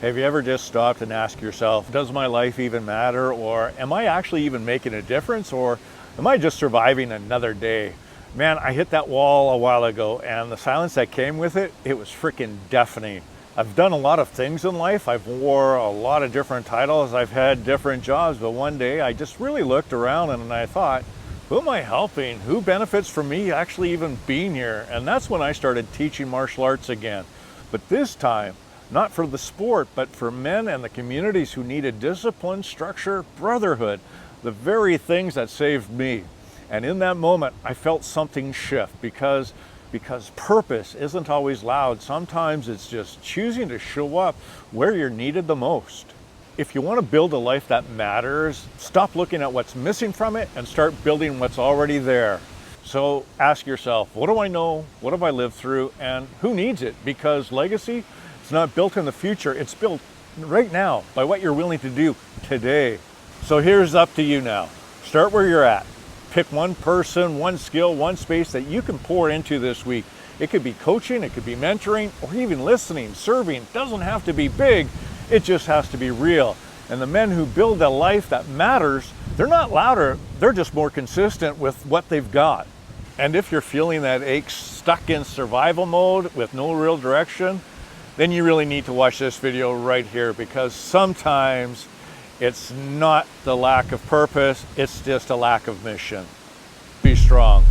Have you ever just stopped and asked yourself, does my life even matter? Or am I actually even making a difference? Or am I just surviving another day? Man, I hit that wall a while ago, and the silence that came with it, it was freaking deafening. I've done a lot of things in life. I've wore a lot of different titles. I've had different jobs, but one day I just really looked around and I thought, who am I helping? Who benefits from me actually even being here? And that's when I started teaching martial arts again. But this time, not for the sport, but for men and the communities who needed discipline, structure, brotherhood, the very things that saved me. And in that moment, I felt something shift because purpose isn't always loud. Sometimes it's just choosing to show up where you're needed the most. If you want to build a life that matters, stop looking at what's missing from it and start building what's already there. So ask yourself, what do I know? What have I lived through? And who needs it? Because legacy, it's not built in the future, it's built right now by what you're willing to do today. So here's up to you now. Start where you're at. Pick one person, one skill, one space that you can pour into this week. It could be coaching, it could be mentoring, or even listening, serving. It doesn't have to be big, it just has to be real. And the men who build a life that matters, they're not louder, they're just more consistent with what they've got. And if you're feeling that ache, stuck in survival mode with no real direction, then you really need to watch this video right here, because sometimes it's not the lack of purpose, it's just a lack of mission. Be strong.